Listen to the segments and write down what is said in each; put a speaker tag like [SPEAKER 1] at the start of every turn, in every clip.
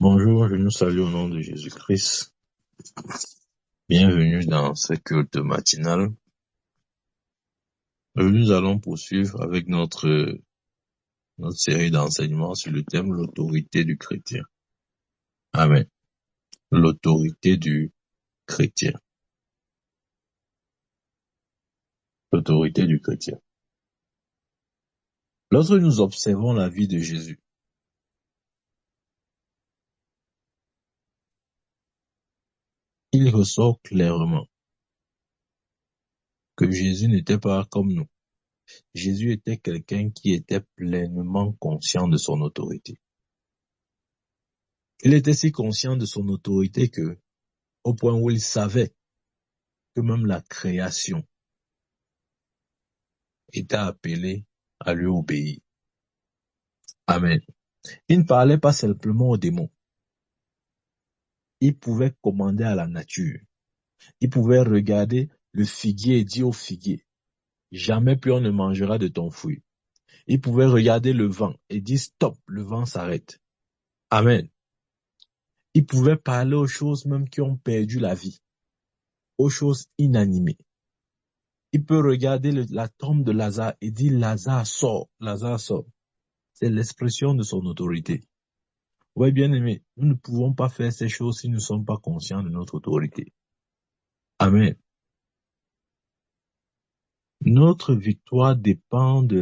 [SPEAKER 1] Bonjour, je nous salue au nom de Jésus-Christ. Bienvenue dans ce culte matinal. Nous allons poursuivre avec notre série d'enseignements sur le thème l'autorité du chrétien. Amen. L'autorité du chrétien. L'autorité du chrétien. Lorsque nous observons la vie de Jésus, il ressort clairement que Jésus n'était pas comme nous. Jésus était quelqu'un qui était pleinement conscient de son autorité. Il était si conscient de son autorité que, au point où il savait que même la création était appelée à lui obéir. Amen. Il ne parlait pas simplement aux démons. Il pouvait commander à la nature. Il pouvait regarder le figuier et dire au figuier, jamais plus on ne mangera de ton fruit. Il pouvait regarder le vent et dire stop, le vent s'arrête. Amen. Il pouvait parler aux choses même qui ont perdu la vie, aux choses inanimées. Il peut regarder la tombe de Lazare et dire Lazare sort, Lazare sort. C'est l'expression de son autorité. Oui, bien aimé, nous ne pouvons pas faire ces choses si nous ne sommes pas conscients de notre autorité. Amen. Notre victoire dépend du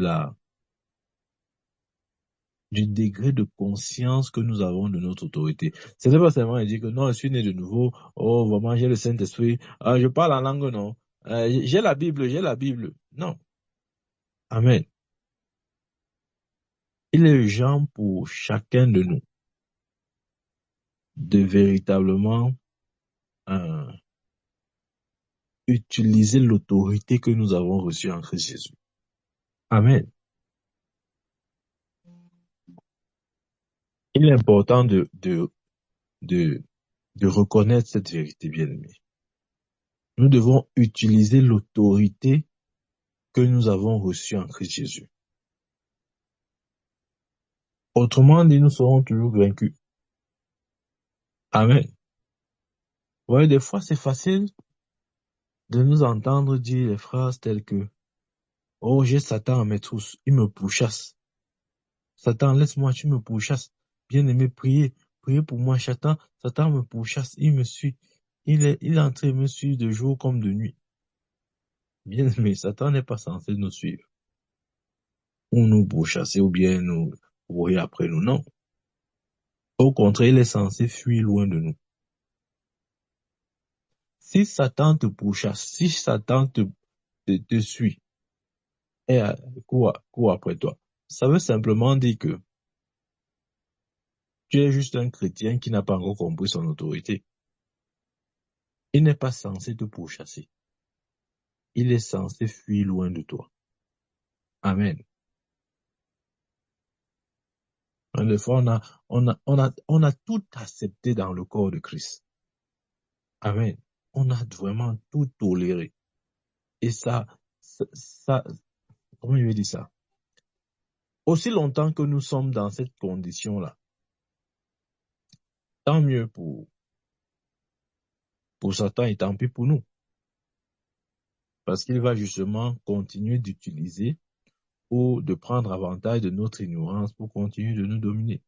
[SPEAKER 1] degré de conscience que nous avons de notre autorité. Ce n'est pas seulement dire que non, je suis né de nouveau, oh, vraiment, j'ai le Saint-Esprit, je parle en langue, non. J'ai la Bible. Non. Amen. Il est urgent pour chacun de nous de véritablement utiliser l'autorité que nous avons reçue en Christ Jésus. Amen. Il est important de reconnaître cette vérité, bien-aimée. Nous devons utiliser l'autorité que nous avons reçue en Christ Jésus. Autrement dit, nous serons toujours vaincus. Amen. Vous voyez, des fois, c'est facile de nous entendre dire des phrases telles que « Oh, j'ai Satan à mes trousses, il me pourchasse. Satan, laisse-moi, tu me pourchasses. Bien-aimé, priez pour moi, Satan me pourchasse, il me suit. Il est en train de me suivre de jour comme de nuit. » Bien-aimé, Satan n'est pas censé nous suivre. Ou nous pourchasser ou bien nous courir après nous, non. Au contraire, il est censé fuir loin de nous. Si Satan te pourchasse, si Satan te suit et court après toi, ça veut simplement dire que tu es juste un chrétien qui n'a pas encore compris son autorité. Il n'est pas censé te pourchasser. Il est censé fuir loin de toi. Amen. Des fois, on a tout accepté dans le corps de Christ. Amen. On a vraiment tout toléré. Et ça, comment je vais dire ça? Aussi longtemps que nous sommes dans cette condition-là, tant mieux pour Satan et tant pis pour nous. Parce qu'il va justement continuer d'utiliser ou de prendre avantage de notre ignorance pour continuer de nous dominer.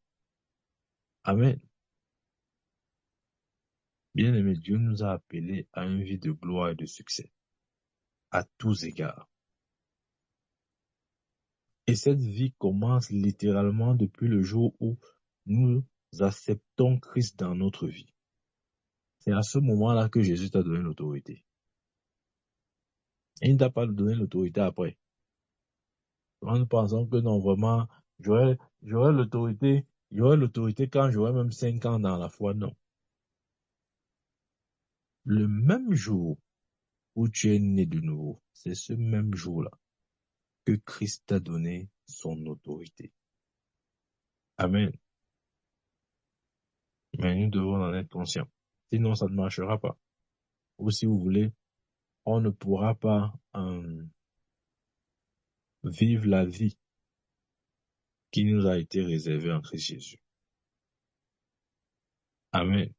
[SPEAKER 1] Amen. Bien-aimé, Dieu nous a appelés à une vie de gloire et de succès, à tous égards. Et cette vie commence littéralement depuis le jour où nous acceptons Christ dans notre vie. C'est à ce moment-là que Jésus t'a donné l'autorité. Et il ne t'a pas donné l'autorité après. Nous pensons que non, vraiment, j'aurai l'autorité quand j'aurai même 5 ans dans la foi. Non. Le même jour où tu es né de nouveau, c'est ce même jour-là que Christ t'a donné son autorité. Amen. Mais nous devons en être conscients. Sinon, ça ne marchera pas. Ou si vous voulez, on ne pourra pas vivre la vie qui nous a été réservée en Christ Jésus. Amen.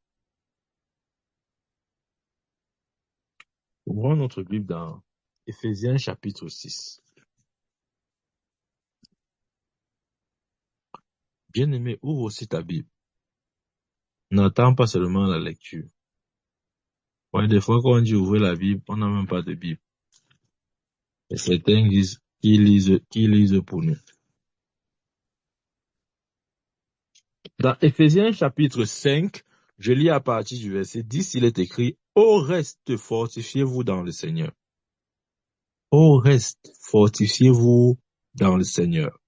[SPEAKER 1] Ouvrons notre Bible dans Éphésiens chapitre 6. Bien-aimé, ouvre aussi ta Bible. N'attends pas seulement la lecture. Ouais, des fois, quand on dit ouvrir la Bible, on n'a même pas de Bible. Et certains disent qu'ils lisent pour nous. Dans Éphésiens chapitre 5, je lis à partir du verset 10, il est écrit « Au reste, fortifiez-vous dans le Seigneur. Au reste, fortifiez-vous dans le Seigneur.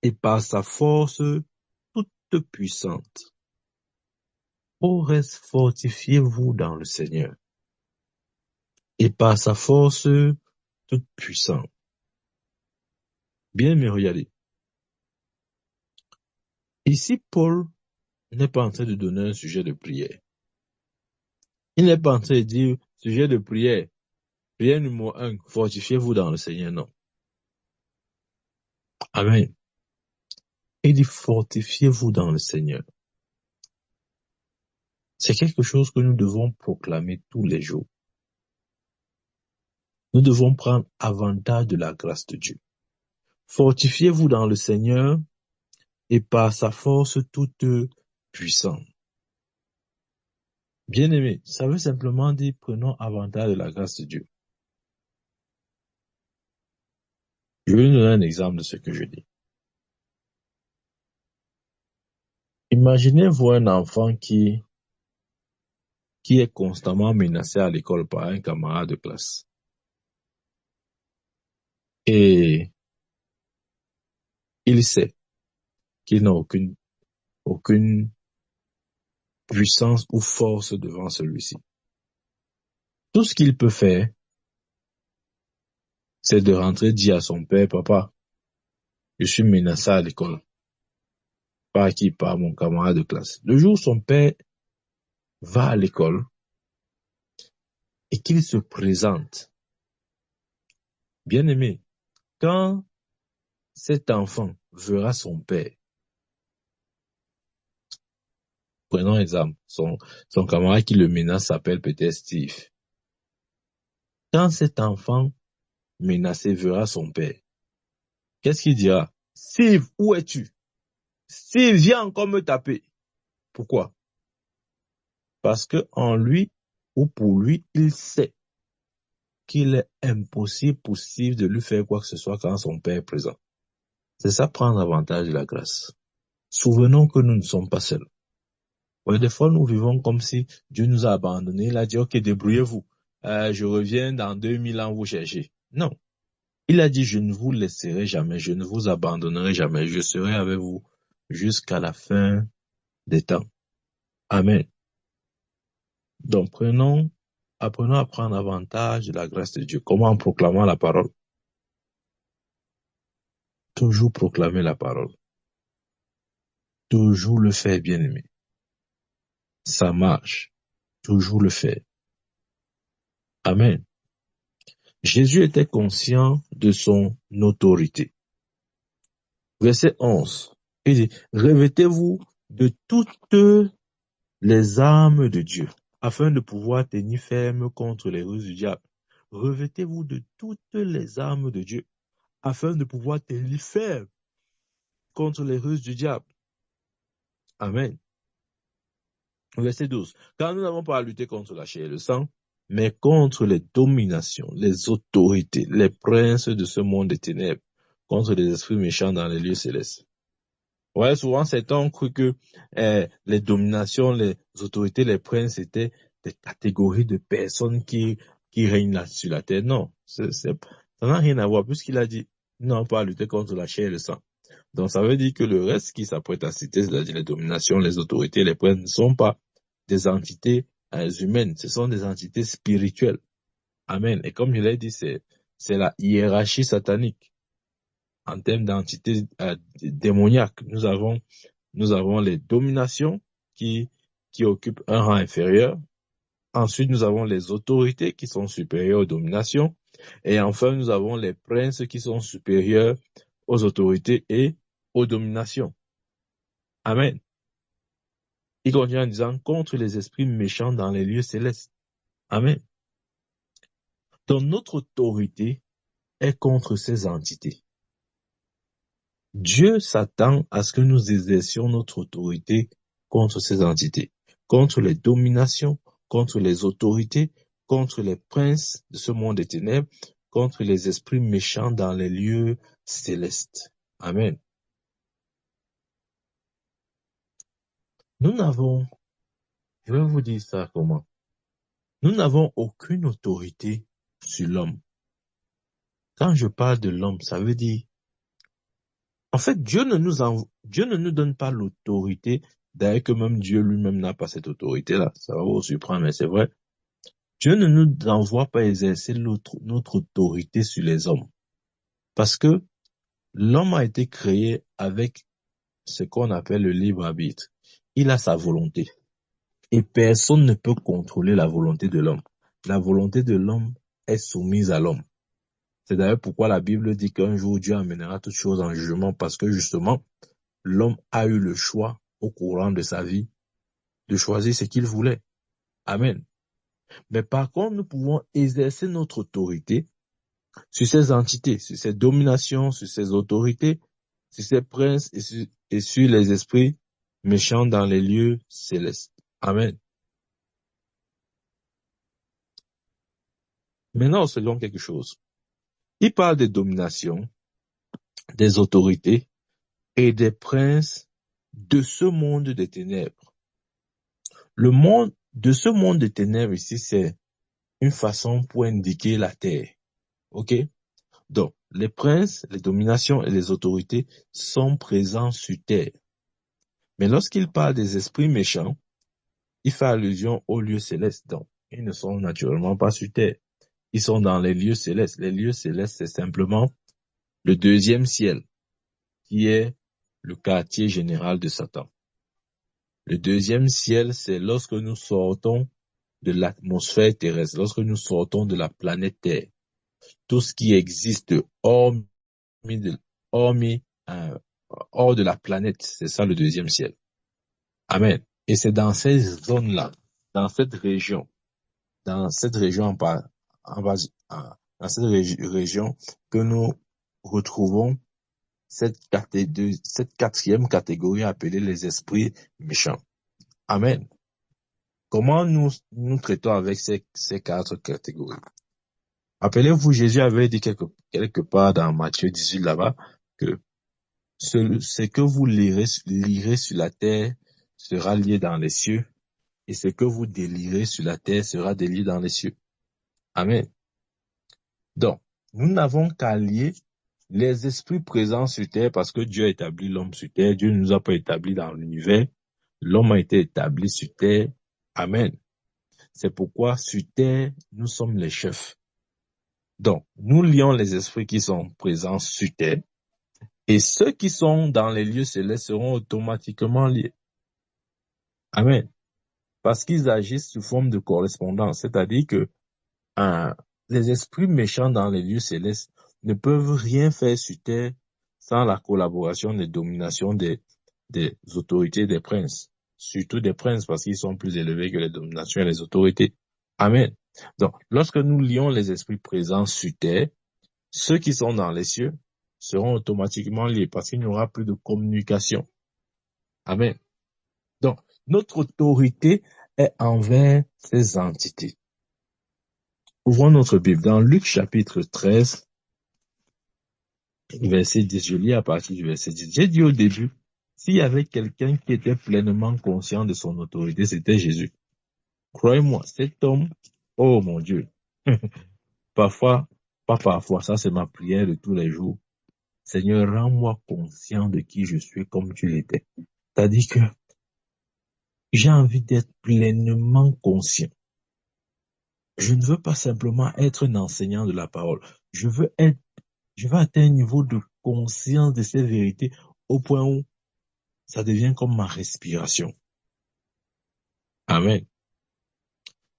[SPEAKER 1] Et par sa force toute puissante. Au reste, fortifiez-vous dans le Seigneur. Et par sa force toute puissante. » Bien, mais regardez. Ici, Paul n'est pas en train de donner un sujet de prière. Il n'est pas en train de dire, sujet de prière, prière numéro 1, fortifiez-vous dans le Seigneur, non. Amen. Il dit, fortifiez-vous dans le Seigneur. C'est quelque chose que nous devons proclamer tous les jours. Nous devons prendre avantage de la grâce de Dieu. Fortifiez-vous dans le Seigneur et par sa force toute puissante. Bien-aimé, ça veut simplement dire prenons avantage de la grâce de Dieu. Je vais vous donner un exemple de ce que je dis. Imaginez-vous un enfant qui est constamment menacé à l'école par un camarade de classe. Et il sait qu'il n'a aucune puissance ou force devant celui-ci. Tout ce qu'il peut faire, c'est de rentrer dire à son père, papa, je suis menacé à l'école. Par qui? Par mon camarade de classe. Le jour où son père va à l'école et qu'il se présente, bien aimé, quand cet enfant verra son père, prenons exemple, son camarade qui le menace s'appelle peut-être Steve. Quand cet enfant menacé verra son père, qu'est-ce qu'il dira? Steve, où es-tu? Steve, viens encore me taper. Pourquoi? Parce que en lui ou pour lui, il sait qu'il est impossible pour Steve de lui faire quoi que ce soit quand son père est présent. C'est ça prendre avantage de la grâce. Souvenons que nous ne sommes pas seuls. Ouais, des fois, nous vivons comme si Dieu nous a abandonnés. Il a dit, ok, débrouillez-vous. Je reviens dans 2000 ans vous chercher. Non. Il a dit, je ne vous laisserai jamais, je ne vous abandonnerai jamais, je serai avec vous jusqu'à la fin des temps. Amen. Donc, apprenons à prendre avantage de la grâce de Dieu. Comment? En proclamant la parole. Toujours proclamer la parole. Toujours le faire, bien-aimé. Ça marche. Toujours le faire. Amen. Jésus était conscient de son autorité. Verset 11. Il dit, revêtez-vous de toutes les armes de Dieu, afin de pouvoir tenir ferme contre les ruses du diable. Revêtez-vous de toutes les armes de Dieu, afin de pouvoir tenir ferme contre les ruses du diable. Amen. Verset 12. Car nous n'avons pas à lutter contre la chair et le sang, mais contre les dominations, les autorités, les princes de ce monde des ténèbres, contre les esprits méchants dans les lieux célestes. Ouais, souvent, certains ont cru que les dominations, les autorités, les princes étaient des catégories de personnes qui règnent là sur la terre. Non, ça n'a rien à voir, puisqu'il a dit, non, pas à lutter contre la chair et le sang. Donc, ça veut dire que le reste qui s'apprête à citer, c'est-à-dire les dominations, les autorités, les princes, ne sont pas des entités humaines, ce sont des entités spirituelles. Amen. Et comme je l'ai dit, c'est la hiérarchie satanique. En termes d'entités démoniaques, nous avons les dominations qui occupent un rang inférieur. Ensuite, nous avons les autorités qui sont supérieures aux dominations. Et enfin, nous avons les princes qui sont supérieurs aux autorités et aux dominations. Amen. Il continue en disant contre les esprits méchants dans les lieux célestes. Amen. Donc notre autorité est contre ces entités. Dieu s'attend à ce que nous exercions notre autorité contre ces entités, contre les dominations, contre les autorités, contre les princes de ce monde des ténèbres, contre les esprits méchants dans les lieux célestes. Amen. Nous n'avons, je vais vous dire ça comment, nous n'avons aucune autorité sur l'homme. Quand je parle de l'homme, ça veut dire, en fait, Dieu ne nous donne pas l'autorité, d'ailleurs que même Dieu lui-même n'a pas cette autorité-là. Ça va vous surprendre, mais c'est vrai. Dieu ne nous envoie pas exercer notre autorité sur les hommes. Parce que l'homme a été créé avec ce qu'on appelle le libre arbitre. Il a sa volonté. Et personne ne peut contrôler la volonté de l'homme. La volonté de l'homme est soumise à l'homme. C'est d'ailleurs pourquoi la Bible dit qu'un jour Dieu amènera toutes choses en jugement parce que justement, l'homme a eu le choix au courant de sa vie de choisir ce qu'il voulait. Amen. Mais par contre, nous pouvons exercer notre autorité sur ces entités, sur ces dominations, sur ces autorités, sur ces princes et sur les esprits méchants dans les lieux célestes. Amen. Maintenant, observons quelque chose. Il parle des dominations, des autorités et des princes de ce monde des ténèbres. Le monde de ce monde des ténèbres ici, c'est une façon pour indiquer la terre. OK? Donc, les princes, les dominations et les autorités sont présents sur terre. Mais lorsqu'il parle des esprits méchants, il fait allusion aux lieux célestes. Donc, ils ne sont naturellement pas sur terre. Ils sont dans les lieux célestes. Les lieux célestes, c'est simplement le deuxième ciel, qui est le quartier général de Satan. Le deuxième ciel, c'est lorsque nous sortons de l'atmosphère terrestre, lorsque nous sortons de la planète Terre. Tout ce qui existe hors de la planète, c'est ça le deuxième ciel. Amen. Et c'est dans ces zones-là, dans cette région dans cette région dans cette région que nous retrouvons cette quatrième catégorie appelée les esprits méchants. Amen. Comment nous traitons avec ces quatre catégories? Rappelez-vous, Jésus avait dit quelque part dans Matthieu 18 là-bas que ce que vous lirez sur la terre sera lié dans les cieux et ce que vous délirez sur la terre sera délié dans les cieux. Amen. Donc, nous n'avons qu'à lier les esprits présents sur terre parce que Dieu a établi l'homme sur terre. Dieu ne nous a pas établis dans l'univers. L'homme a été établi sur terre. Amen. C'est pourquoi sur terre, nous sommes les chefs. Donc, nous lions les esprits qui sont présents sur terre et ceux qui sont dans les lieux célestes seront automatiquement liés. Amen. Parce qu'ils agissent sous forme de correspondance, c'est-à-dire que les esprits méchants dans les lieux célestes ne peuvent rien faire sur terre sans la collaboration des dominations des autorités des princes. Surtout des princes parce qu'ils sont plus élevés que les dominations et les autorités. Amen. Donc, lorsque nous lions les esprits présents sur terre, ceux qui sont dans les cieux seront automatiquement liés parce qu'il n'y aura plus de communication. Amen. Donc, notre autorité est envers ces entités. Ouvrons notre Bible dans Luc chapitre 13, verset 10. Je lis à partir du verset 10. J'ai dit au début, s'il y avait quelqu'un qui était pleinement conscient de son autorité, c'était Jésus. Croyez-moi, cet homme, oh mon Dieu, parfois, pas parfois, ça c'est ma prière de tous les jours. Seigneur, rends-moi conscient de qui je suis comme tu l'étais. C'est-à-dire que j'ai envie d'être pleinement conscient. Je ne veux pas simplement être un enseignant de la parole. Je veux atteindre un niveau de conscience de ces vérités au point où ça devient comme ma respiration. Amen.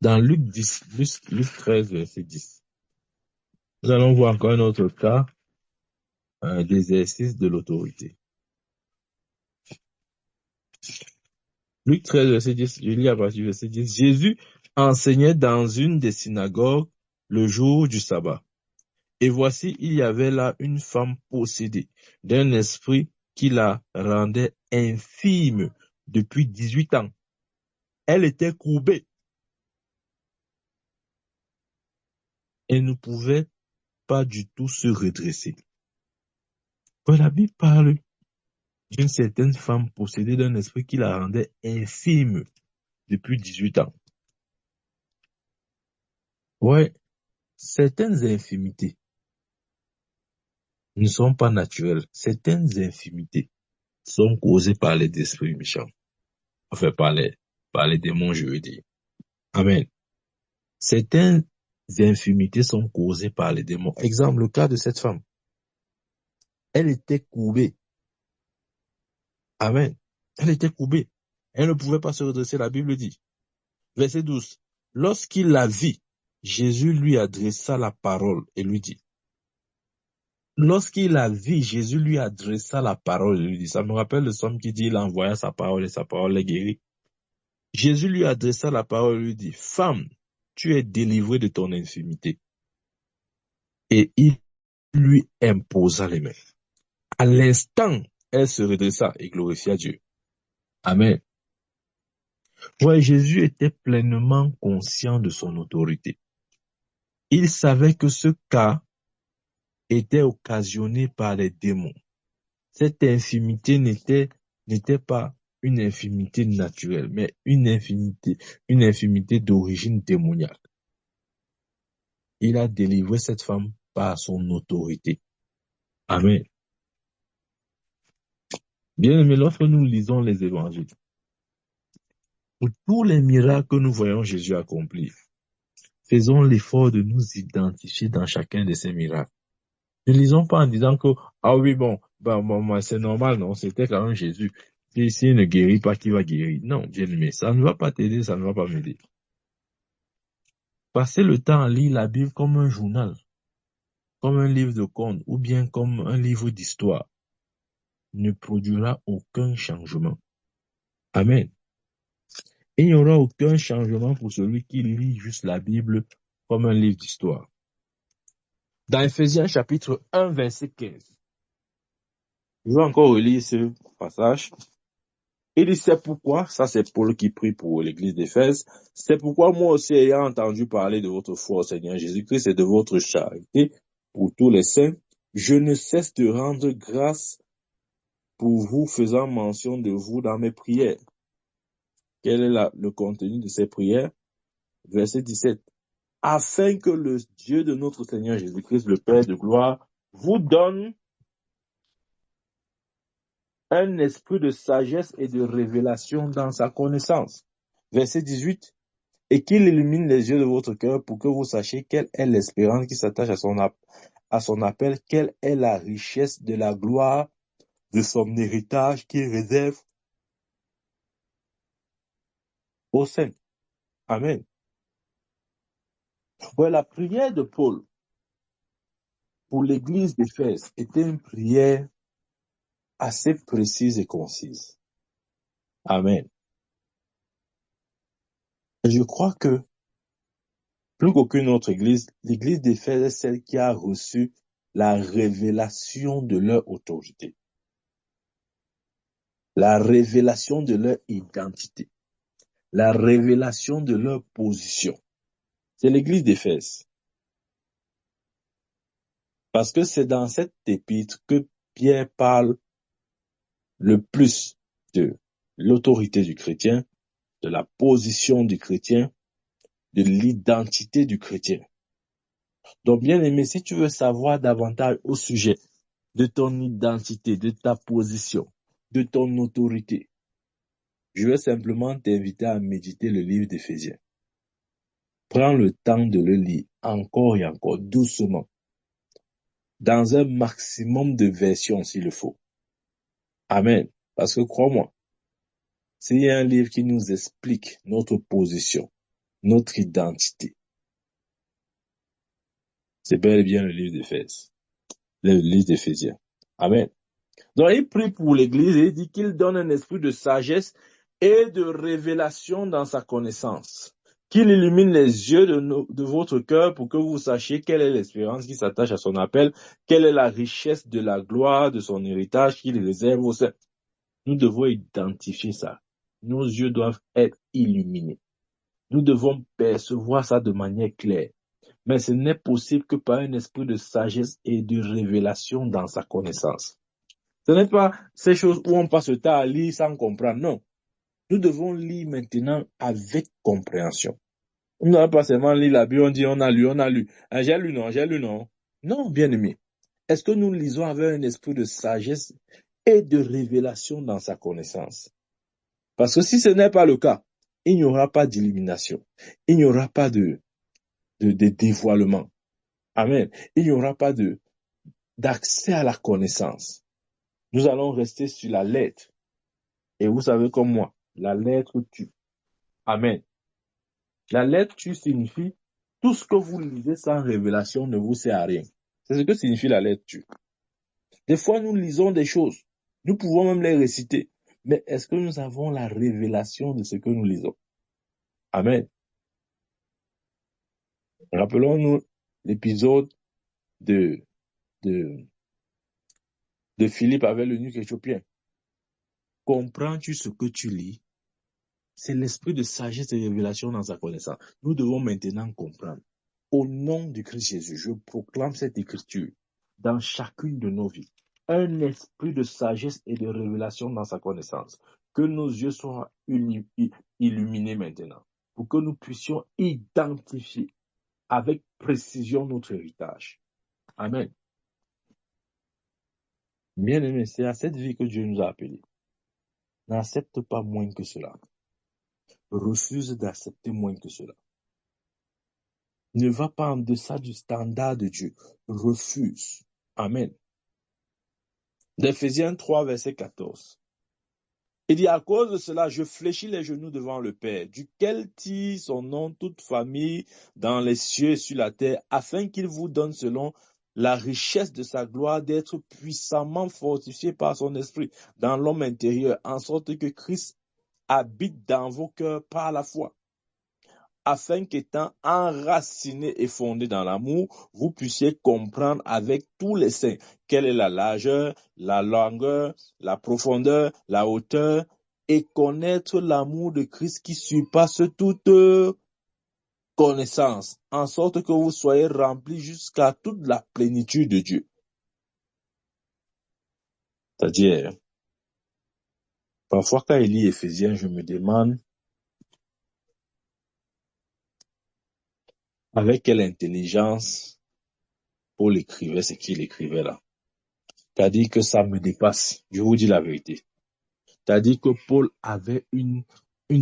[SPEAKER 1] Dans Luc 13, verset 10, nous allons voir encore un autre cas d'exercice de l'autorité. Luc 13, verset 10, je lis à partir du verset 10. Jésus enseignait dans une des synagogues le jour du sabbat. Et voici, il y avait là une femme possédée d'un esprit qui la rendait infime depuis 18 ans. Elle était courbée et ne pouvait pas du tout se redresser. Quand la Bible parle d'une certaine femme possédée d'un esprit qui la rendait infime depuis 18 ans. Ouais, certaines infimités ne sont pas naturelles. Certaines infimités sont causées par les esprits méchants. Enfin, par les démons, je veux dire. Amen. Certaines infimités sont causées par les démons. Exemple, le cas de cette femme. Elle était courbée. Amen. Elle était courbée. Elle ne pouvait pas se redresser, la Bible dit. Verset 12. Lorsqu'il la vit, Jésus lui adressa la parole et lui dit. Lorsqu'il la vit, Jésus lui adressa la parole et lui dit. Ça me rappelle le psaume qui dit, il envoya sa parole et sa parole les guérit. Jésus lui adressa la parole et lui dit, femme, tu es délivrée de ton infimité. Et il lui imposa les mains. À l'instant, elle se redressa et glorifia Dieu. Amen. Ouais, Jésus était pleinement conscient de son autorité. Il savait que ce cas était occasionné par les démons. Cette infimité n'était pas une infimité naturelle, mais une infimité d'origine démoniaque. Il a délivré cette femme par son autorité. Amen. Bien aimé, lorsque nous lisons les évangiles, pour tous les miracles que nous voyons Jésus accomplir, faisons l'effort de nous identifier dans chacun de ces miracles. Ne lisons pas en disant que, ah oui, bon, c'est normal, non, c'était quand même Jésus. S'il ne guérit pas, qui va guérir? Non, bien aimé, ça ne va pas t'aider, ça ne va pas m'aider. Passez le temps à lire la Bible comme un journal, comme un livre de contes, ou bien comme un livre d'histoire, ne produira aucun changement. Amen. Et il n'y aura aucun changement pour celui qui lit juste la Bible comme un livre d'histoire. Dans Ephésiens chapitre 1, verset 15, je vais encore relire ce passage. Il dit, c'est pourquoi, ça c'est Paul qui prie pour l'église d'Éphèse, c'est pourquoi moi aussi ayant entendu parler de votre foi au Seigneur Jésus-Christ et de votre charité pour tous les saints, je ne cesse de rendre grâce pour vous, faisant mention de vous dans mes prières. Quel est le contenu de ces prières? Verset 17. Afin que le Dieu de notre Seigneur Jésus-Christ, le Père de gloire, vous donne un esprit de sagesse et de révélation dans sa connaissance. Verset 18. Et qu'il illumine les yeux de votre cœur pour que vous sachiez quelle est l'espérance qui s'attache à son appel, quelle est la richesse de la gloire de son héritage qui réserve aux saints. Amen. Ouais, la prière de Paul pour l'église d'Éphèse était une prière assez précise et concise. Amen. Je crois que plus qu'aucune autre église, l'église d'Éphèse est celle qui a reçu la révélation de leur autorité, la révélation de leur identité, la révélation de leur position. C'est l'église d'Éphèse. Parce que c'est dans cette épître que Pierre parle le plus de l'autorité du chrétien, de la position du chrétien, de l'identité du chrétien. Donc, bien aimé, si tu veux savoir davantage au sujet de ton identité, de ta position, de ton autorité, je vais simplement t'inviter à méditer le livre d'Éphésiens. Prends le temps de le lire encore et encore, doucement, dans un maximum de versions s'il le faut. Amen. Parce que crois-moi, s'il y a un livre qui nous explique notre position, notre identité, c'est bel et bien le livre d'Éphèse, le livre d'Éphésiens. Amen. Donc il prie pour l'église et il dit qu'il donne un esprit de sagesse et de révélation dans sa connaissance. Qu'il illumine les yeux de votre cœur pour que vous sachiez quelle est l'espérance qui s'attache à son appel, quelle est la richesse de la gloire de son héritage qu'il réserve aux saints. Nous devons identifier ça. Nos yeux doivent être illuminés. Nous devons percevoir ça de manière claire. Mais ce n'est possible que par un esprit de sagesse et de révélation dans sa connaissance. Ce n'est pas ces choses où on passe le temps à lire sans comprendre. Non. Nous devons lire maintenant avec compréhension. On n'a pas seulement lire la Bible, on dit on a lu. Ah, j'ai lu, non. Non, bien aimé. Est-ce que nous lisons avec un esprit de sagesse et de révélation dans sa connaissance? Parce que si ce n'est pas le cas, il n'y aura pas d'illumination. Il n'y aura pas de dévoilement. Amen. Il n'y aura pas d'accès à la connaissance. Nous allons rester sur la lettre. Et vous savez comme moi, la lettre tue. Amen. La lettre tue signifie tout ce que vous lisez sans révélation ne vous sert à rien. C'est ce que signifie la lettre tue. Des fois, nous lisons des choses. Nous pouvons même les réciter. Mais est-ce que nous avons la révélation de ce que nous lisons? Amen. Rappelons-nous l'épisode de Philippe avec l'eunuque éthiopien. Comprends-tu ce que tu lis? C'est l'esprit de sagesse et de révélation dans sa connaissance. Nous devons maintenant comprendre. Au nom du Christ Jésus, je proclame cette écriture dans chacune de nos vies. Un esprit de sagesse et de révélation dans sa connaissance. Que nos yeux soient illuminés maintenant. Pour que nous puissions identifier avec précision notre héritage. Amen. Bien-aimé, c'est à cette vie que Dieu nous a appelés. N'accepte pas moins que cela. Refuse d'accepter moins que cela. Ne va pas en deçà du standard de Dieu. Refuse. Amen. D'Éphésiens 3, verset 14. Il dit, à cause de cela, je fléchis les genoux devant le Père, duquel tire son nom toute famille dans les cieux et sur la terre, afin qu'il vous donne selon la richesse de sa gloire d'être puissamment fortifié par son esprit dans l'homme intérieur, en sorte que Christ habite dans vos cœurs par la foi, afin qu'étant enraciné et fondé dans l'amour, vous puissiez comprendre avec tous les saints quelle est la largeur, la longueur, la profondeur, la hauteur, et connaître l'amour de Christ qui surpasse toute connaissance, en sorte que vous soyez remplis jusqu'à toute la plénitude de Dieu. C'est-à-dire, parfois quand il lit Éphésiens, je me demande avec quelle intelligence Paul écrivait ce qu'il écrivait là. C'est-à-dire que ça me dépasse. Je vous dis la vérité. C'est-à-dire que Paul avait une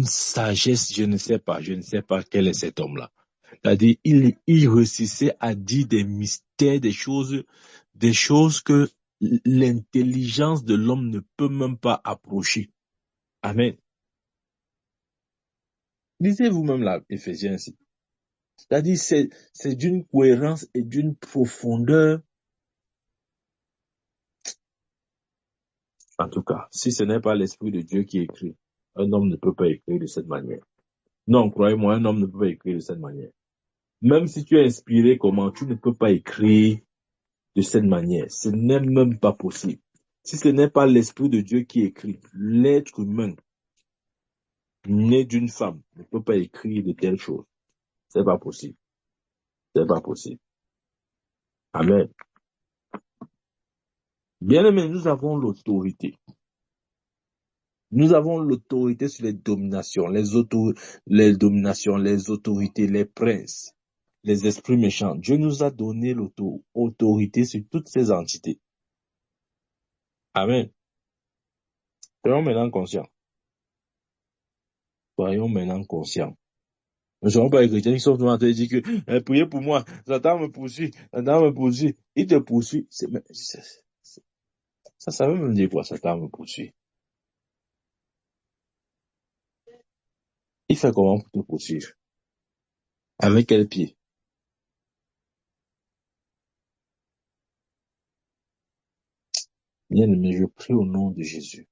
[SPEAKER 1] sagesse, je ne sais pas quel est cet homme-là. C'est-à-dire, il réussissait à dire des mystères, des choses que l'intelligence de l'homme ne peut même pas approcher. Amen. Lisez vous-même là, Éphésiens ici. C'est-à-dire, c'est d'une cohérence et d'une profondeur. En tout cas, si ce n'est pas l'Esprit de Dieu qui écrit, un homme ne peut pas écrire de cette manière. Non, croyez-moi, un homme ne peut pas écrire de cette manière. Même si tu es inspiré comment, tu ne peux pas écrire de cette manière. Ce n'est même pas possible. Si ce n'est pas l'Esprit de Dieu qui écrit, l'être humain né d'une femme ne peut pas écrire de telles choses. C'est pas possible. C'est pas possible. Amen. Bien aimé, nous avons l'autorité. Nous avons l'autorité sur les dominations, les dominations, les autorités, les princes, les esprits méchants. Dieu nous a donné l'autorité sur toutes ces entités. Amen. Soyons maintenant conscients. Soyons maintenant conscients. Ne soyons pas les chrétiens qui sont en train de dire que priez pour moi, Satan me poursuit, il te poursuit. Ça veut même dire quoi, Satan me poursuit. Il fait comment pour te poursuivre? Avec quel pied? Bien aimé, je prie au nom de Jésus.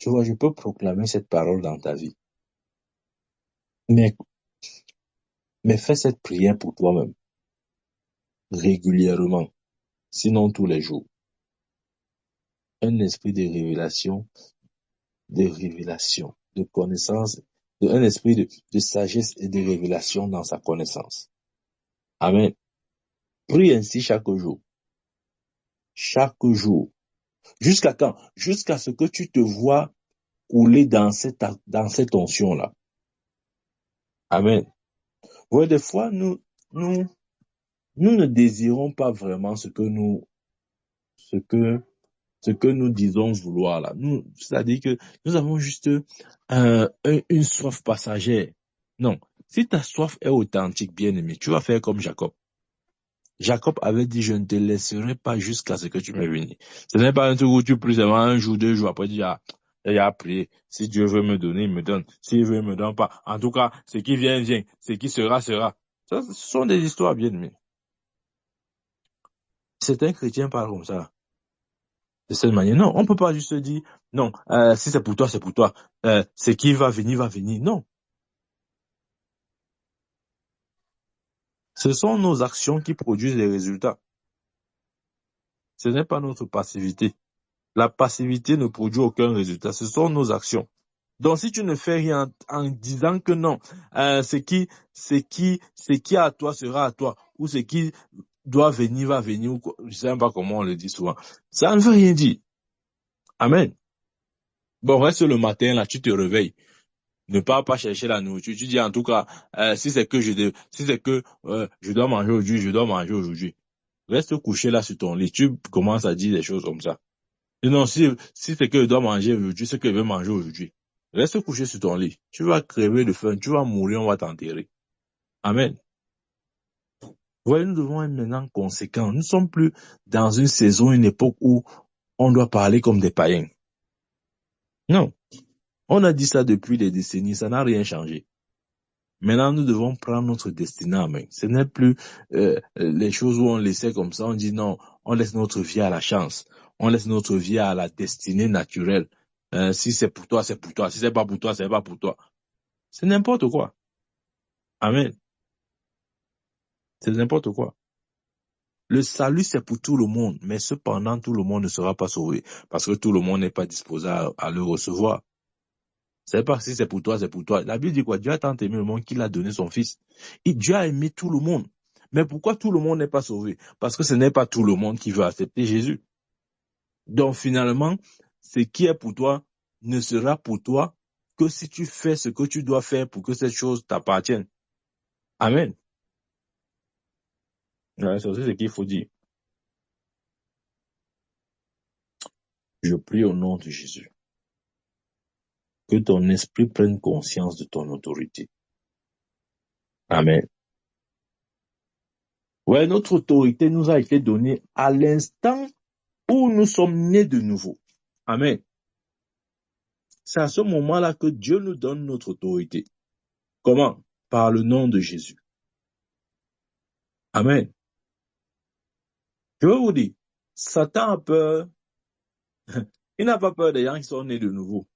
[SPEAKER 1] Tu vois, je peux proclamer cette parole dans ta vie. Mais fais cette prière pour toi-même, régulièrement, sinon tous les jours. Un esprit de révélation, de connaissance, un esprit de sagesse et de révélation dans sa connaissance. Amen. Prie ainsi chaque jour. Chaque jour. Jusqu'à quand? Jusqu'à ce que tu te vois couler dans cette onction-là. Amen. Ouais, des fois, nous ne désirons pas vraiment ce que nous disons vouloir là. C'est-à-dire que nous avons juste une soif passagère. Non. Si ta soif est authentique, bien-aimé, tu vas faire comme Jacob. Jacob avait dit, je ne te laisserai pas jusqu'à ce que tu m'aies venu. Ce n'est pas un truc où tu pries seulement un jour, 2 jours, après tu dis, il a prié. Si Dieu veut me donner, il me donne. S'il veut, il me donne pas. En tout cas, ce qui vient, vient. Ce qui sera, sera. Ça, ce sont des histoires bien aimées. Certains chrétiens parlent comme ça. De cette manière. Non, on peut pas juste dire, non, si c'est pour toi, c'est pour toi. Ce qui va venir, va venir. Non. Ce sont nos actions qui produisent les résultats. Ce n'est pas notre passivité. La passivité ne produit aucun résultat. Ce sont nos actions. Donc, si tu ne fais rien en disant que non, ce qui est à toi sera à toi, ou ce qui doit venir va venir, ou quoi, je sais pas comment on le dit souvent. Ça ne veut rien dire. Amen. Bon, reste le matin, là, tu te réveilles. Ne pars pas chercher la nourriture. Tu dis en tout cas, si c'est que je dois manger aujourd'hui, je dois manger aujourd'hui. Reste couché là sur ton lit. Tu commences à dire des choses comme ça. Et non, si c'est que je dois manger aujourd'hui, c'est que je vais manger aujourd'hui. Reste couché sur ton lit. Tu vas crever de faim, tu vas mourir, on va t'enterrer. Amen. Voyez, nous devons être maintenant conséquents. Nous ne sommes plus dans une saison, une époque où on doit parler comme des païens. Non. On a dit ça depuis des décennies, ça n'a rien changé. Maintenant, nous devons prendre notre destinée en main. Ce n'est plus les choses où on laissait comme ça, on dit non, on laisse notre vie à la chance. On laisse notre vie à la destinée naturelle. Si c'est pour toi, c'est pour toi. Si c'est pas pour toi, c'est pas pour toi. C'est n'importe quoi. Amen. C'est n'importe quoi. Le salut, c'est pour tout le monde, mais cependant, tout le monde ne sera pas sauvé, parce que tout le monde n'est pas disposé à le recevoir. C'est pas si c'est pour toi, c'est pour toi. La Bible dit quoi? Dieu a tant aimé le monde qu'il a donné son fils. Et Dieu a aimé tout le monde. Mais pourquoi tout le monde n'est pas sauvé? Parce que ce n'est pas tout le monde qui veut accepter Jésus. Donc finalement, ce qui est pour toi ne sera pour toi que si tu fais ce que tu dois faire pour que cette chose t'appartienne. Amen. Ouais, c'est aussi ce qu'il faut dire. Je prie au nom de Jésus. Que ton esprit prenne conscience de ton autorité. Amen. Ouais, notre autorité nous a été donnée à l'instant où nous sommes nés de nouveau. Amen. C'est à ce moment-là que Dieu nous donne notre autorité. Comment? Par le nom de Jésus. Amen. Je veux vous dire, Satan a peur. Il n'a pas peur des gens qui sont nés de nouveau.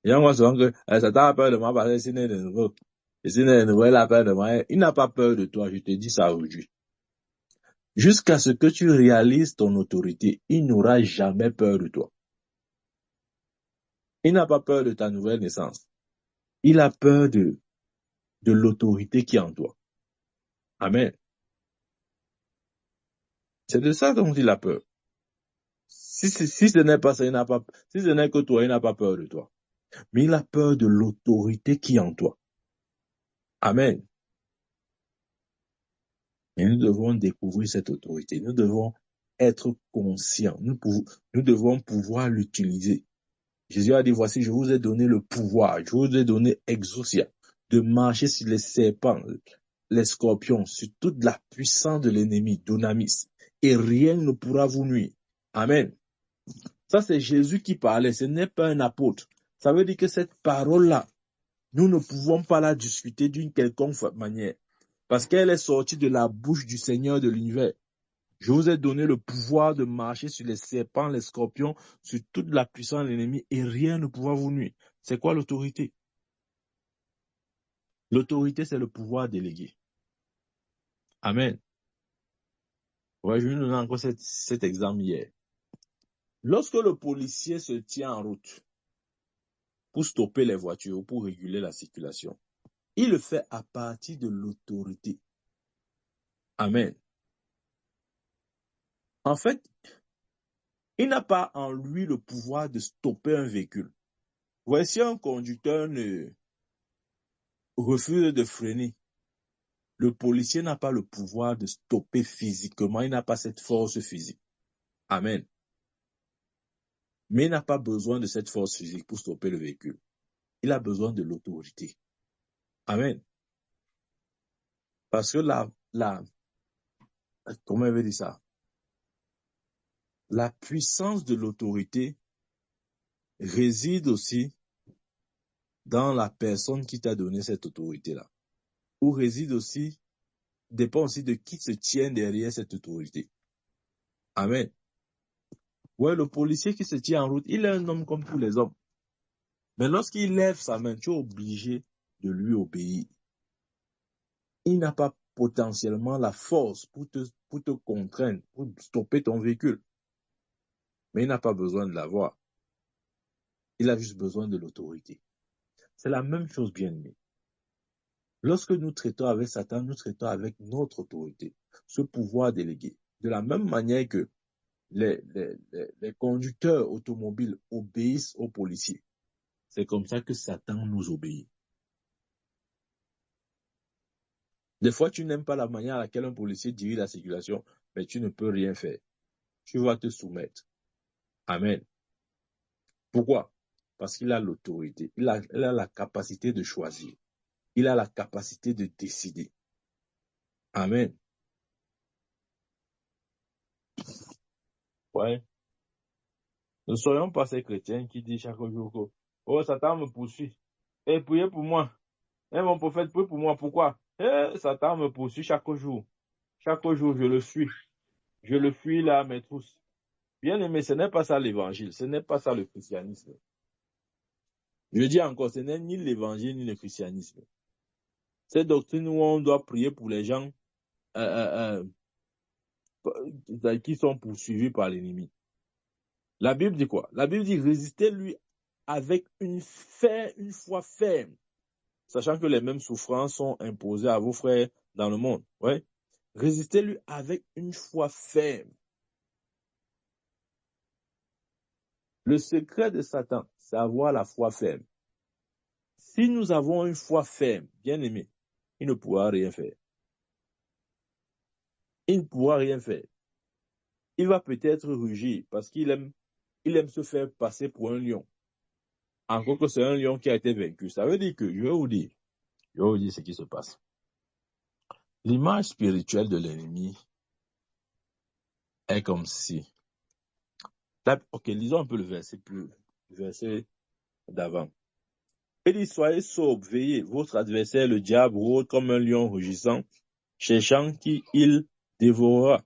[SPEAKER 1] Les gens voient souvent que Satan a peur de moi parce qu'il est né de nouveau. Et s'il est né de nouveau, il a peur de moi. Il n'a pas peur de toi, je te dis ça aujourd'hui. Jusqu'à ce que tu réalises ton autorité, il n'aura jamais peur de toi. Il n'a pas peur de ta nouvelle naissance. Il a peur de l'autorité qui est en toi. Amen. C'est de ça dont il a peur. Si ce n'est pas ça, si ce n'est que toi, il n'a pas peur de toi. Mais il a peur de l'autorité qui est en toi. Amen. Et nous devons découvrir cette autorité. Nous devons être conscients. Nous devons pouvoir l'utiliser. Jésus a dit, voici, je vous ai donné le pouvoir, je vous ai donné exousia, de marcher sur les serpents, les scorpions, sur toute la puissance de l'ennemi, dunamis, et rien ne pourra vous nuire. Amen. Ça, c'est Jésus qui parlait, ce n'est pas un apôtre. Ça veut dire que cette parole-là, nous ne pouvons pas la discuter d'une quelconque manière, parce qu'elle est sortie de la bouche du Seigneur de l'univers. Je vous ai donné le pouvoir de marcher sur les serpents, les scorpions, sur toute la puissance de l'ennemi et rien ne pourra vous nuire. C'est quoi l'autorité? L'autorité, c'est le pouvoir délégué. Amen. Ouais, je vais vous donner encore cet exemple hier. Lorsque le policier se tient en route pour stopper les voitures, pour réguler la circulation, il le fait à partir de l'autorité. Amen. En fait, il n'a pas en lui le pouvoir de stopper un véhicule. Voici un conducteur ne refuse de freiner. Le policier n'a pas le pouvoir de stopper physiquement. Il n'a pas cette force physique. Amen. Mais il n'a pas besoin de cette force physique pour stopper le véhicule. Il a besoin de l'autorité. Amen. Parce que comment il veut dire ça? La puissance de l'autorité réside aussi dans la personne qui t'a donné cette autorité-là. Ou réside aussi, dépend aussi de qui se tient derrière cette autorité. Amen. Ouais, le policier qui se tient en route, il est un homme comme tous les hommes. Mais lorsqu'il lève sa main, tu es obligé de lui obéir. Il n'a pas potentiellement la force pour te contraindre, pour stopper ton véhicule. Mais il n'a pas besoin de l'avoir. Il a juste besoin de l'autorité. C'est la même chose, bien-aimé. Lorsque nous traitons avec Satan, nous traitons avec notre autorité, ce pouvoir délégué. De la même manière que les conducteurs automobiles obéissent aux policiers. C'est comme ça que Satan nous obéit. Des fois, tu n'aimes pas la manière à laquelle un policier dirige la circulation, mais tu ne peux rien faire. Tu vas te soumettre. Amen. Pourquoi? Parce qu'il a l'autorité. Il a la capacité de choisir. Il a la capacité de décider. Amen. Ouais. Ne soyons pas ces chrétiens qui disent chaque jour que oh, Satan me poursuit. Et priez pour moi. Et mon prophète, prie pour moi. Pourquoi? Satan me poursuit chaque jour. Chaque jour, je le fuis. Je le fuis là, mes trousses. Bien aimé, ce n'est pas ça l'évangile. Ce n'est pas ça le christianisme. Je dis encore, ce n'est ni l'évangile ni le christianisme. Cette doctrine où on doit prier pour les gens qui sont poursuivis par l'ennemi. La Bible dit quoi? La Bible dit résistez-lui avec une foi ferme, sachant que les mêmes souffrances sont imposées à vos frères dans le monde. Ouais. Résistez-lui avec une foi ferme. Le secret de Satan, c'est avoir la foi ferme. Si nous avons une foi ferme, bien aimé, il ne pourra rien faire. Il ne pourra rien faire. Il va peut-être rugir parce qu'il aime se faire passer pour un lion. Encore que c'est un lion qui a été vaincu. Ça veut dire que, je vais vous dire ce qui se passe. L'image spirituelle de l'ennemi est comme si. Là, ok, lisons un peu le verset d'avant. Il dit, soyez sobres, veillez, votre adversaire, le diable, rôde comme un lion rugissant, cherchant qui il dévorera.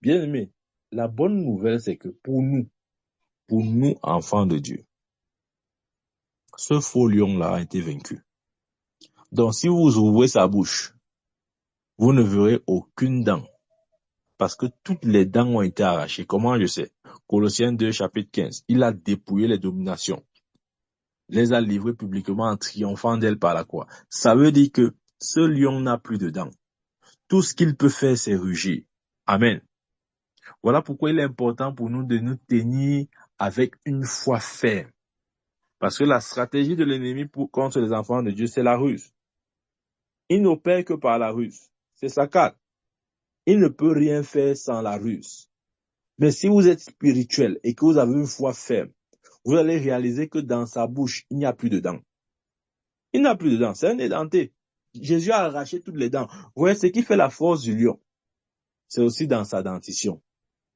[SPEAKER 1] Bien aimé, la bonne nouvelle, c'est que pour nous, enfants de Dieu, ce faux lion-là a été vaincu. Donc, si vous ouvrez sa bouche, vous ne verrez aucune dent. Parce que toutes les dents ont été arrachées. Comment je sais? Colossiens 2, chapitre 15. Il a dépouillé les dominations. Les a livrées publiquement en triomphant d'elles par la croix. Ça veut dire que ce lion n'a plus de dents. Tout ce qu'il peut faire, c'est rugir. Amen. Voilà pourquoi il est important pour nous de nous tenir avec une foi ferme. Parce que la stratégie de l'ennemi contre les enfants de Dieu, c'est la ruse. Il n'opère que par la ruse. C'est sa carte. Il ne peut rien faire sans la ruse. Mais si vous êtes spirituel et que vous avez une foi ferme, vous allez réaliser que dans sa bouche, il n'y a plus de dents. Il n'a plus de dents. C'est un édenté. Jésus a arraché toutes les dents. Vous voyez, ce qui fait la force du lion, c'est aussi dans sa dentition.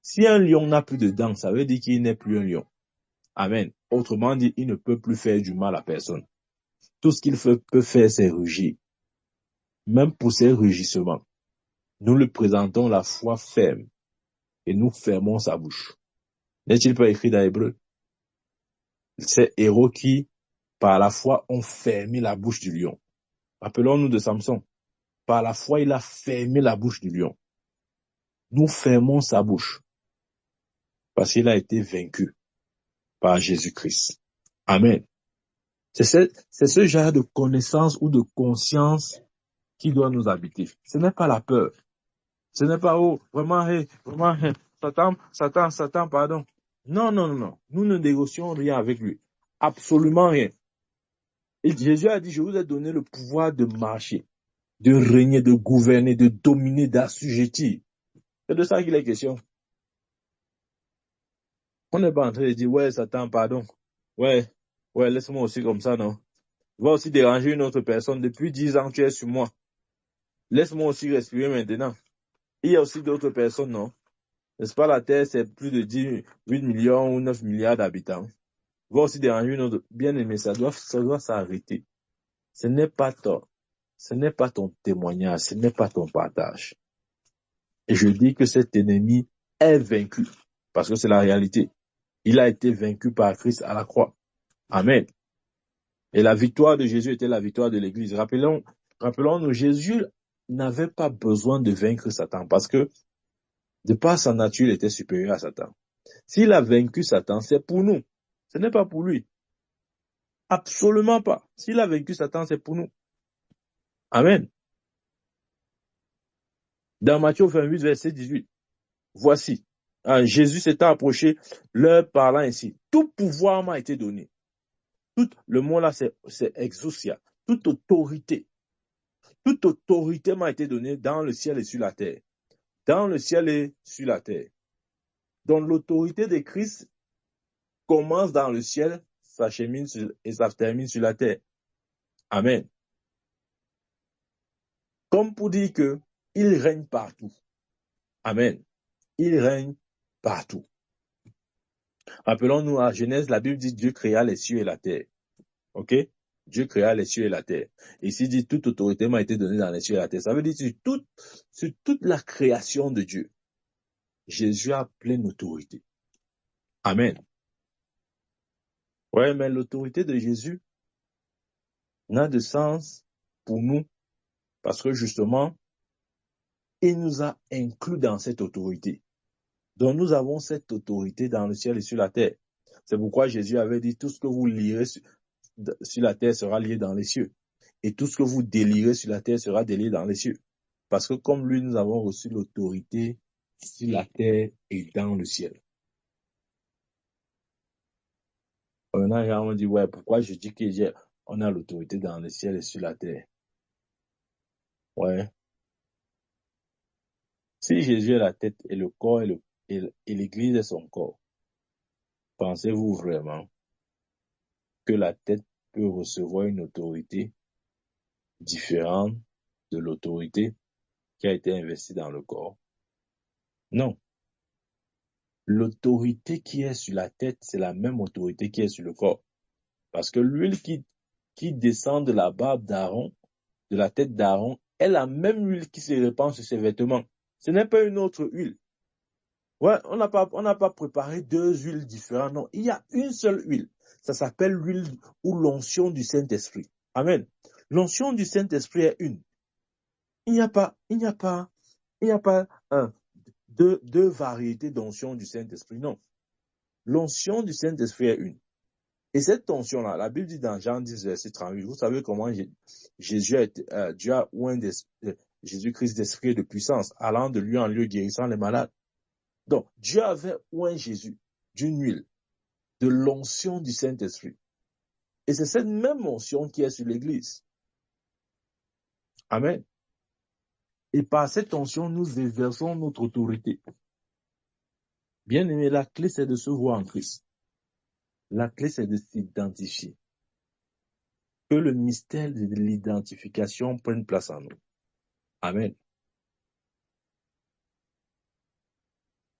[SPEAKER 1] Si un lion n'a plus de dents, ça veut dire qu'il n'est plus un lion. Amen. Autrement dit, il ne peut plus faire du mal à personne. Tout ce qu'il peut faire, c'est rugir. Même pour ses rugissements. nous lui présentons la foi ferme et nous fermons sa bouche. N'est-il pas écrit dans Hébreu? Ces héros qui, par la foi, ont fermé la bouche du lion. Rappelons-nous de Samson. Par la foi, il a fermé la bouche du lion. Nous fermons sa bouche parce qu'il a été vaincu par Jésus-Christ. Amen. C'est ce genre de connaissance ou de conscience qui doit nous habiter. Ce n'est pas la peur. Ce n'est pas, oh, vraiment, Satan, pardon. Non. Nous ne négocions rien avec lui. Absolument rien. Et Jésus a dit, je vous ai donné le pouvoir de marcher, de régner, de gouverner, de dominer, d'assujettir. C'est de ça qu'il est question. On n'est pas en train de dire, ouais, Satan, pardon. Ouais, laisse-moi aussi comme ça, non. Va aussi déranger une autre personne. Depuis 10 ans, tu es sur moi. Laisse-moi aussi respirer maintenant. Il y a aussi d'autres personnes, non? N'est-ce pas, la Terre, c'est plus de 8 millions ou 9 milliards d'habitants. Va aussi déranger une autre. Bien aimé, ça doit s'arrêter. Ce n'est pas ton témoignage, ce n'est pas ton partage. Et je dis que cet ennemi est vaincu. Parce que c'est la réalité. Il a été vaincu par Christ à la croix. Amen. Et la victoire de Jésus était la victoire de l'Église. Rappelons-nous, Jésus n'avait pas besoin de vaincre Satan parce que de par sa nature, il était supérieur à Satan. S'il a vaincu Satan, c'est pour nous. Ce n'est pas pour lui. Absolument pas. S'il a vaincu Satan, c'est pour nous. Amen. Dans Matthieu 28, verset 18, voici, Jésus s'est approché, leur parlant ainsi. Tout pouvoir m'a été donné. Le mot là, c'est exousia. Toute autorité m'a été donnée dans le ciel et sur la terre. Dans le ciel et sur la terre. Donc l'autorité de Christ commence dans le ciel, s'achemine et ça termine sur la terre. Amen. Comme pour dire que il règne partout. Amen. Il règne partout. Rappelons-nous à Genèse, la Bible dit Dieu créa les cieux et la terre. Ok? Dieu créa les cieux et la terre. Ici dit toute autorité m'a été donnée dans les cieux et la terre. Ça veut dire sur toute la création de Dieu. Jésus a pleine autorité. Amen. Ouais, mais l'autorité de Jésus n'a de sens pour nous parce que justement, il nous a inclus dans cette autorité. Donc nous avons cette autorité dans le ciel et sur la terre. C'est pourquoi Jésus avait dit tout ce que vous lirez sur la terre sera lié dans les cieux. Et tout ce que vous délirez sur la terre sera délié dans les cieux. Parce que comme lui, nous avons reçu l'autorité sur la terre et dans le ciel. Maintenant, on dit, ouais, pourquoi je dis qu'on a l'autorité dans le ciel et sur la terre? Ouais. Si Jésus est la tête et le corps et l'église est son corps, pensez-vous vraiment que la tête peut recevoir une autorité différente de l'autorité qui a été investie dans le corps? Non. L'autorité qui est sur la tête, c'est la même autorité qui est sur le corps. Parce que l'huile qui descend de la barbe d'Aaron, de la tête d'Aaron, est la même huile qui se répand sur ses vêtements. Ce n'est pas une autre huile. Ouais, on n'a pas préparé deux huiles différentes. Non, il y a une seule huile. Ça s'appelle l'huile ou l'onction du Saint-Esprit. Amen. L'onction du Saint-Esprit est une. Il n'y a pas deux variétés d'onction du Saint-Esprit. Non. L'onction du Saint-Esprit est une. Et cette onction-là, la Bible dit dans Jean 10, verset 38, vous savez comment Dieu a oint Jésus-Christ d'esprit et de puissance, allant de lieu en lieu, guérissant les malades. Donc, Dieu avait oint Jésus d'une huile, de l'onction du Saint-Esprit. Et c'est cette même onction qui est sur l'Église. Amen. Et par cette onction, nous exerçons notre autorité. Bien aimé, la clé, c'est de se voir en Christ. La clé, c'est de s'identifier. Que le mystère de l'identification prenne place en nous. Amen.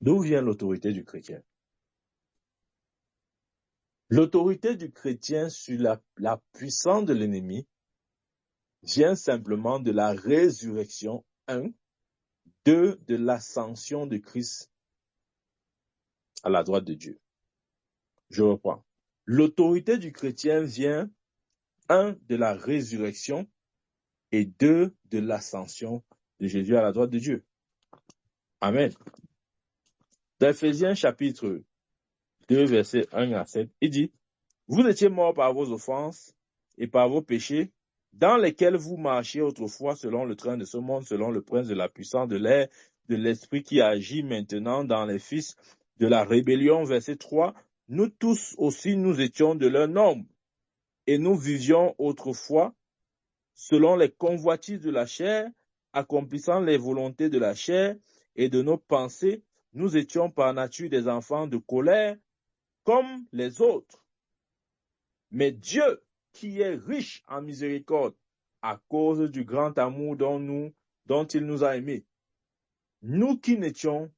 [SPEAKER 1] D'où vient l'autorité du chrétien? L'autorité du chrétien sur la puissance de l'ennemi vient simplement de la résurrection, 1, 2, de l'ascension de Christ à la droite de Dieu. Je reprends. L'autorité du chrétien vient, 1, de la résurrection et 2, de l'ascension de Jésus à la droite de Dieu. Amen. Dans Ephésiens chapitre 2, versets 1 à 7, il dit, « Vous étiez morts par vos offenses et par vos péchés, dans lesquels vous marchiez autrefois selon le train de ce monde, selon le prince de la puissance de l'air, de l'esprit qui agit maintenant dans les fils de la rébellion. » Verset 3, « Nous tous aussi, nous étions de leur nombre, et nous vivions autrefois selon les convoitises de la chair, accomplissant les volontés de la chair et de nos pensées. Nous étions par nature des enfants de colère, comme les autres. Mais Dieu, qui est riche en miséricorde, à cause du grand amour dont il nous a aimés, nous qui étions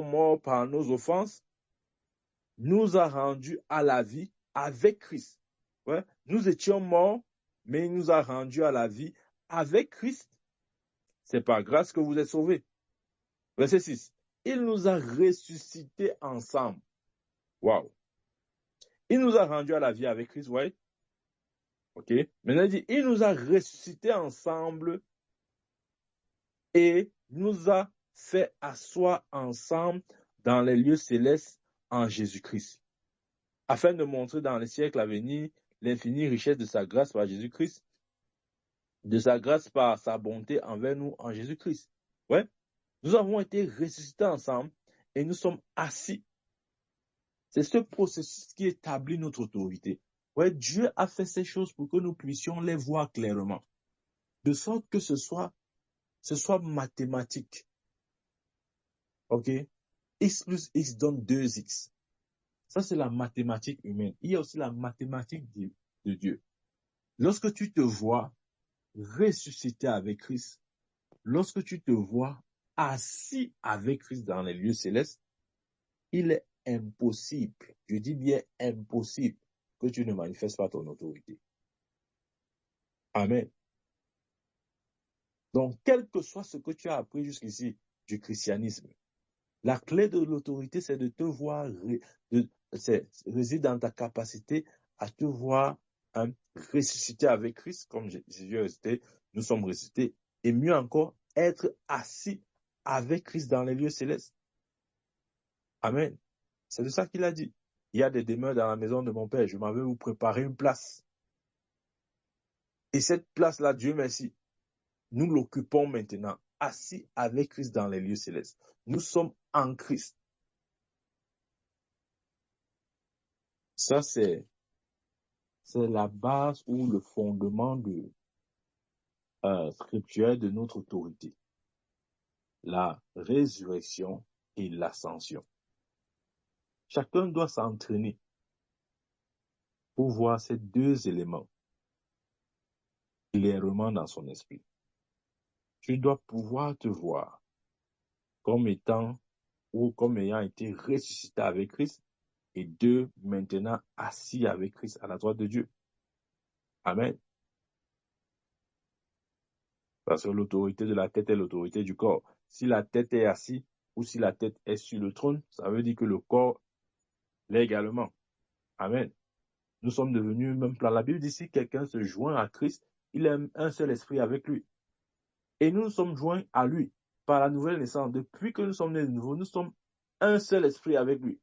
[SPEAKER 1] morts par nos offenses, nous a rendus à la vie avec Christ. Ouais. Nous étions morts, mais il nous a rendus à la vie avec Christ. C'est par grâce que vous êtes sauvés. Verset 6. Il nous a ressuscités ensemble. Waouh. Il nous a rendus à la vie avec Christ, ouais. Ok. Maintenant, il dit, il nous a ressuscités ensemble et nous a fait asseoir ensemble dans les lieux célestes en Jésus-Christ, afin de montrer dans les siècles à venir l'infinie richesse de sa grâce par Jésus-Christ, de sa grâce par sa bonté envers nous en Jésus-Christ. Ouais. Nous avons été ressuscités ensemble et nous sommes assis. C'est ce processus qui établit notre autorité. Ouais, Dieu a fait ces choses pour que nous puissions les voir clairement, de sorte que ce soit mathématique. Ok? X plus X donne 2X. Ça, c'est la mathématique humaine. Il y a aussi la mathématique de Dieu. Lorsque tu te vois ressuscité avec Christ, lorsque tu te vois assis avec Christ dans les lieux célestes, il est impossible, je dis bien impossible, que tu ne manifestes pas ton autorité. Amen. Donc, quel que soit ce que tu as appris jusqu'ici du christianisme, la clé de l'autorité, c'est de te voir, réside dans ta capacité à te voir ressuscité avec Christ, comme Jésus est ressuscité, nous sommes ressuscités, et mieux encore, être assis avec Christ dans les lieux célestes. Amen. C'est de ça qu'il a dit. Il y a des demeures dans la maison de mon Père, je m'en vais vous préparer une place. Et cette place-là, Dieu merci, nous l'occupons maintenant, assis avec Christ dans les lieux célestes. Nous sommes en Christ. Ça, c'est la base ou le fondement scriptuel de notre autorité. La résurrection et l'ascension. Chacun doit s'entraîner pour voir ces deux éléments clairement dans son esprit. Tu dois pouvoir te voir comme étant ou comme ayant été ressuscité avec Christ et 2, maintenant assis avec Christ à la droite de Dieu. Amen. Parce que l'autorité de la tête est l'autorité du corps. Si la tête est assise ou si la tête est sur le trône, ça veut dire que le corps l'est également. Amen. Nous sommes devenus même plan. La Bible dit si quelqu'un se joint à Christ, il a un seul esprit avec lui. Et nous nous sommes joints à lui par la nouvelle naissance. Depuis que nous sommes nés de nouveau, nous sommes un seul esprit avec lui.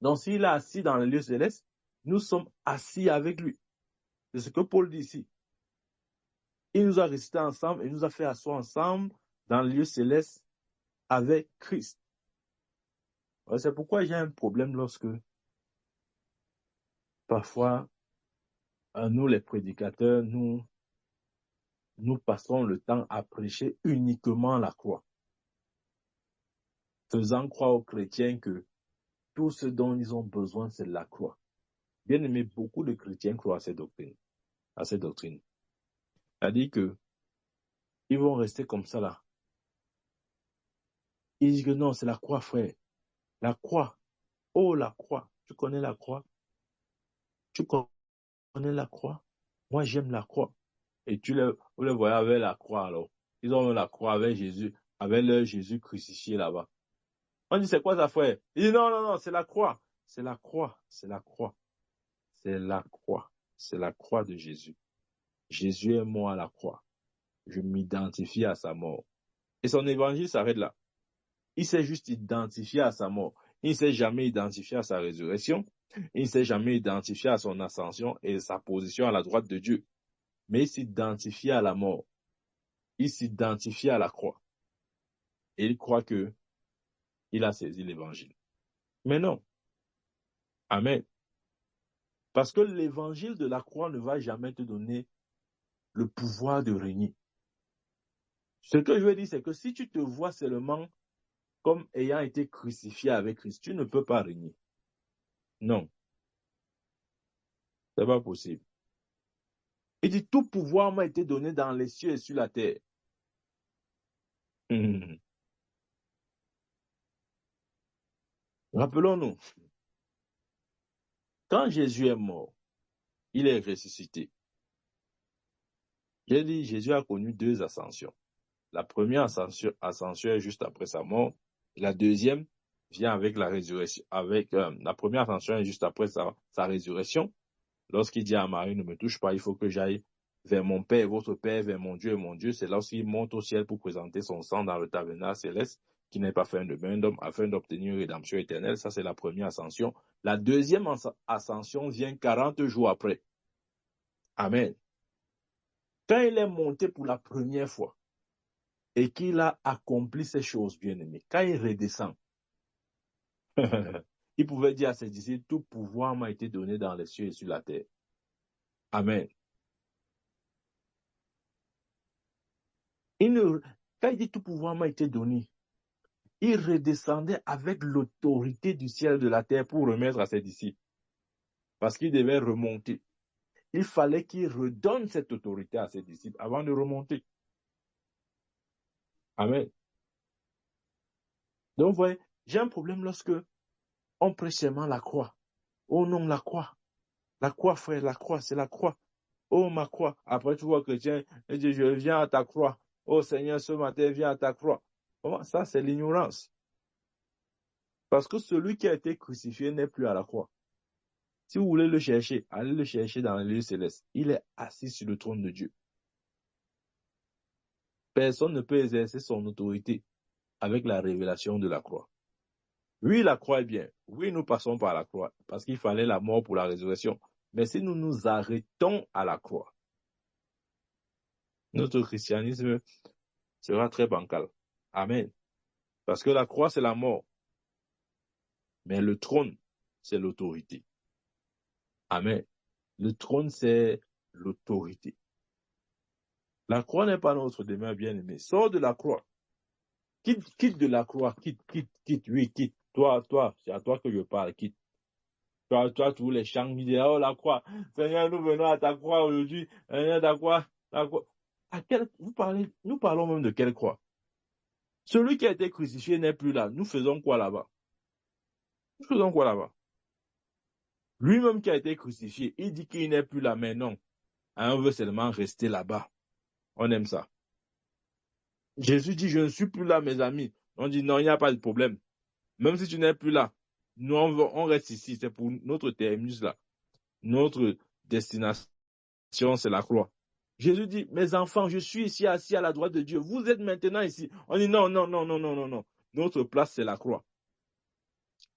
[SPEAKER 1] Donc s'il est assis dans les lieux célestes, nous sommes assis avec lui. C'est ce que Paul dit ici. Il nous a restés ensemble et nous a fait asseoir ensemble dans le lieu céleste avec Christ. C'est pourquoi j'ai un problème lorsque parfois nous les prédicateurs, nous passons le temps à prêcher uniquement la croix, faisant croire aux chrétiens que tout ce dont ils ont besoin, c'est la croix. Bien aimé, beaucoup de chrétiens croient à ces doctrines. C'est-à-dire que ils vont rester comme ça là. Ils disent que non, c'est la croix, frère. La croix. Oh, la croix. Tu connais la croix? Tu connais la croix? Moi, j'aime la croix. Et vous les voyez avec la croix alors. Ils ont la croix avec Jésus, avec leur Jésus crucifié là-bas. On dit, c'est quoi ça, frère? Il dit, non, non, non, c'est la croix. C'est la croix, c'est la croix. C'est la croix. C'est la croix de Jésus. Jésus est mort à la croix. Je m'identifie à sa mort. Et son évangile s'arrête là. Il s'est juste identifié à sa mort. Il ne s'est jamais identifié à sa résurrection. Il ne s'est jamais identifié à son ascension et sa position à la droite de Dieu. Mais il s'identifie à la mort. Il s'identifie à la croix. Et il croit que il a saisi l'évangile. Mais non. Amen. Parce que l'évangile de la croix ne va jamais te donner le pouvoir de régner. Ce que je veux dire, c'est que si tu te vois seulement comme ayant été crucifié avec Christ, tu ne peux pas régner. Non. C'est pas possible. Il dit, tout pouvoir m'a été donné dans les cieux et sur la terre. Rappelons-nous, quand Jésus est mort, il est ressuscité. J'ai dit, Jésus a connu 2 ascensions. La première ascension est juste après sa mort. Et la deuxième vient avec la résurrection. La première ascension est juste après sa résurrection. Lorsqu'il dit à Marie, ne me touche pas, il faut que j'aille vers mon Père, votre Père, vers mon Dieu et mon Dieu. C'est lorsqu'il monte au ciel pour présenter son sang dans le tabernacle céleste, qui n'est pas fait de main d'homme, afin d'obtenir une rédemption éternelle. Ça, c'est la première ascension. La deuxième ascension vient 40 jours après. Amen. Quand il est monté pour la première fois et qu'il a accompli ces choses, bien-aimées, quand il redescend, il pouvait dire à ses disciples, tout pouvoir m'a été donné dans les cieux et sur la terre. Amen. Quand il dit tout pouvoir m'a été donné, il redescendait avec l'autorité du ciel et de la terre pour remettre à ses disciples. Parce qu'il devait remonter. Il fallait qu'il redonne cette autorité à ses disciples avant de remonter. Amen. Donc, vous voyez, j'ai un problème lorsque on prêche seulement la croix. Oh non, la croix. La croix, frère, la croix, c'est la croix. Oh, ma croix. Après, tu vois, chrétien, et dit, je viens à ta croix. Oh, Seigneur, ce matin, viens à ta croix. Comment ça, c'est l'ignorance. Parce que celui qui a été crucifié n'est plus à la croix. Si vous voulez le chercher, allez le chercher dans les lieux célestes. Il est assis sur le trône de Dieu. Personne ne peut exercer son autorité avec la révélation de la croix. Oui, la croix est bien. Oui, nous passons par la croix parce qu'il fallait la mort pour la résurrection. Mais si nous nous arrêtons à la croix, notre christianisme sera très bancal. Amen. Parce que la croix, c'est la mort. Mais le trône, c'est l'autorité. Amen. Le trône, c'est l'autorité. La croix n'est pas notre demeure, bien-aimé. Sors de la croix. Quitte de la croix. Quitte. Oui, quitte. Toi, c'est à toi que je parle. Quitte. Toi, tous les chants qui disent, oh, la croix. Seigneur, nous venons à ta croix aujourd'hui. Seigneur, ta croix. Nous parlons même de quelle croix? Celui qui a été crucifié n'est plus là. Nous faisons quoi là-bas? Nous faisons quoi là-bas? Lui-même qui a été crucifié, il dit qu'il n'est plus là, mais non. On veut seulement rester là-bas. On aime ça. Jésus dit, je ne suis plus là, mes amis. On dit, non, il n'y a pas de problème. Même si tu n'es plus là, nous, on reste ici. C'est pour notre terminus là. Notre destination, c'est la croix. Jésus dit, mes enfants, je suis ici assis à la droite de Dieu. Vous êtes maintenant ici. On dit, non, non, non, non, non, non, non. Notre place, c'est la croix.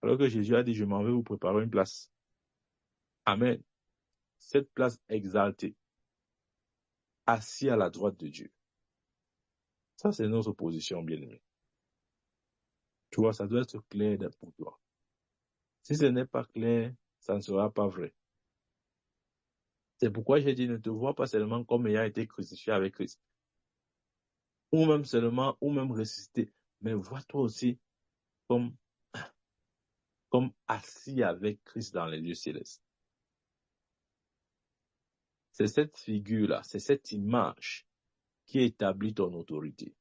[SPEAKER 1] Alors que Jésus a dit, je m'en vais vous préparer une place. Amen. Cette place exaltée, assis à la droite de Dieu. Ça, c'est notre position, bien-aimé. Tu vois, ça doit être clair pour toi. Si ce n'est pas clair, ça ne sera pas vrai. C'est pourquoi j'ai dit, ne te vois pas seulement comme ayant été crucifié avec Christ. Ou même seulement, ou même ressuscité. Mais vois-toi aussi comme assis avec Christ dans les lieux célestes. C'est cette figure-là, c'est cette image qui établit ton autorité.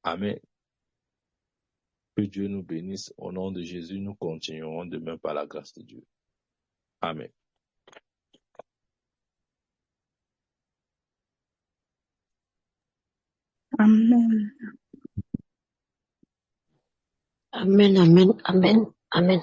[SPEAKER 1] Amen. Que Dieu nous bénisse. Au nom de Jésus, nous continuerons demain par la grâce de Dieu. Amen.
[SPEAKER 2] Amen.
[SPEAKER 3] Amen, amen, amen, amen.